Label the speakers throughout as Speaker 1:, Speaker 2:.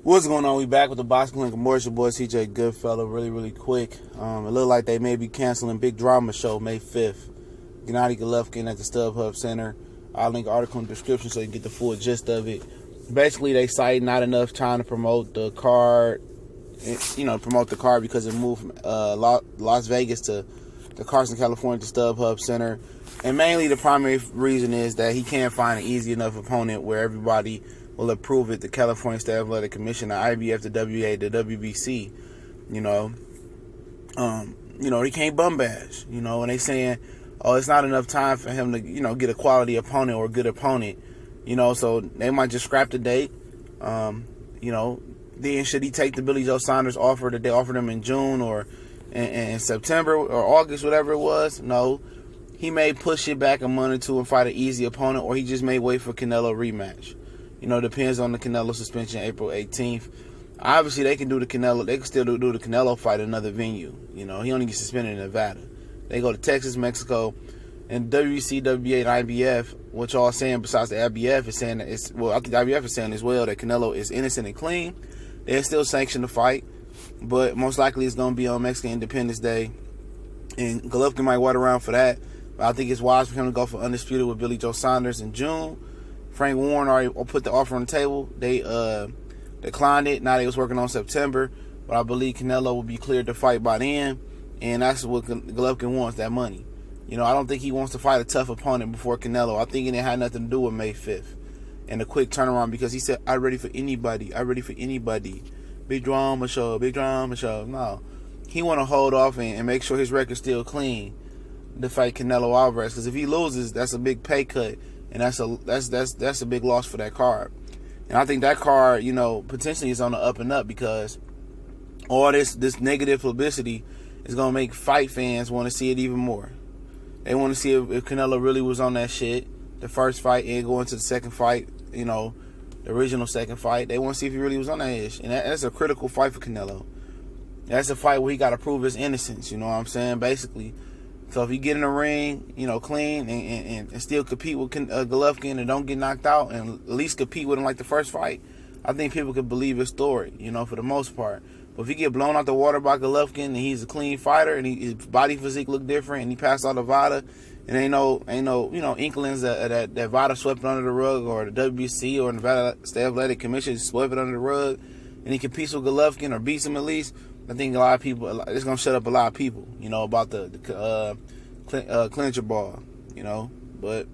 Speaker 1: What's going on? We back with the Box Clinic Commercial. Boy, CJ Goodfellow. Really quick. It looked like they may be canceling Big Drama Show May 5th. Gennady Golovkin at the StubHub Center. I'll link an article in the description so you can get the full gist of it. Basically, they cite not enough time to promote the card. Promote the card because it moved from Las Vegas to Carson, California, to StubHub Center. And mainly the primary reason is that he can't find an easy enough opponent where everybody will approve it. The California State Athletic Commission, the IBF, the WA, the WBC. He can't bum bash. And they saying, oh, it's not enough time for him to, get a quality opponent or a good opponent. So they might just scrap the date. Then should he take the Billy Joe Saunders offer that they offered him in June or in September or August, whatever it was? No. He may push it back a month or two and fight an easy opponent, or he just may wait for Canelo rematch. Depends on the Canelo suspension April 18th. Obviously, they can do the Canelo. They can still do the Canelo fight at another venue. He only gets suspended in Nevada. They go to Texas, Mexico, and WC, WBA, and IBF. What y'all saying besides the IBF is saying that I think the IBF is saying as well that Canelo is innocent and clean. They'll still sanction the fight, but most likely it's going to be on Mexican Independence Day, and Golovkin might wait around for that. But I think it's wise for him to go for undisputed with Billy Joe Saunders in June. Frank Warren already put the offer on the table. They declined it. Now they was working on September, but I believe Canelo will be cleared to fight by then, and that's what Golovkin wants, that money. I don't think he wants to fight a tough opponent before Canelo. I think it had nothing to do with May 5th and a quick turnaround because he said, I'm ready for anybody. I'm ready for anybody. Big drama show, big drama show. No. He want to hold off and make sure his record's still clean to fight Canelo Alvarez, because if he loses, that's a big pay cut. And that's a big loss for that card. And I think that card, potentially is on the up and up because all this negative publicity is going to make fight fans want to see it even more. They want to see if Canelo really was on that shit, the first fight, and go into the second fight, the original second fight. They want to see if he really was on that ish. And that's a critical fight for Canelo. That's a fight where he got to prove his innocence, you know what I'm saying, basically. So if you get in the ring, clean and still compete with Golovkin and don't get knocked out and at least compete with him like the first fight, I think people could believe his story, for the most part. But if you get blown out the water by Golovkin and he's a clean fighter and his body physique look different and he passed out of VADA and ain't no inklings that VADA swept it under the rug or the WBC or the Nevada State Athletic Commission swept it under the rug and he competes with Golovkin or beats him at least, I think a lot of people, it's going to shut up a lot of people, about the clincher ball, but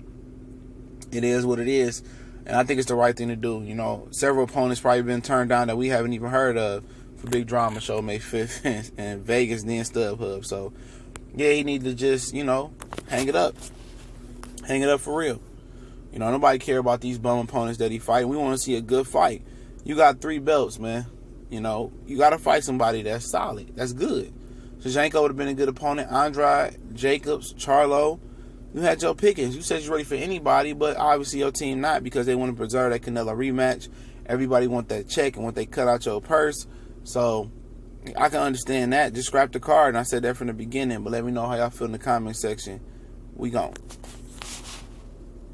Speaker 1: it is what it is. And I think it's the right thing to do. Several opponents probably been turned down that we haven't even heard of for Big Drama Show May 5th in Vegas, then StubHub. So, yeah, he need to just, hang it up. Hang it up for real. Nobody care about these bum opponents that he fight. We want to see a good fight. You got 3 belts, man. You got to fight somebody that's solid, that's good. Shevchenko would have been a good opponent. Andrade, Jacobs, Charlo. You had your pickings. You said you're ready for anybody, but obviously your team not because they want to preserve that Canelo rematch. Everybody want that check and want they cut out your purse. So I can understand that. Just scrap the card, and I said that from the beginning. But let me know how y'all feel in the comment section. We gone.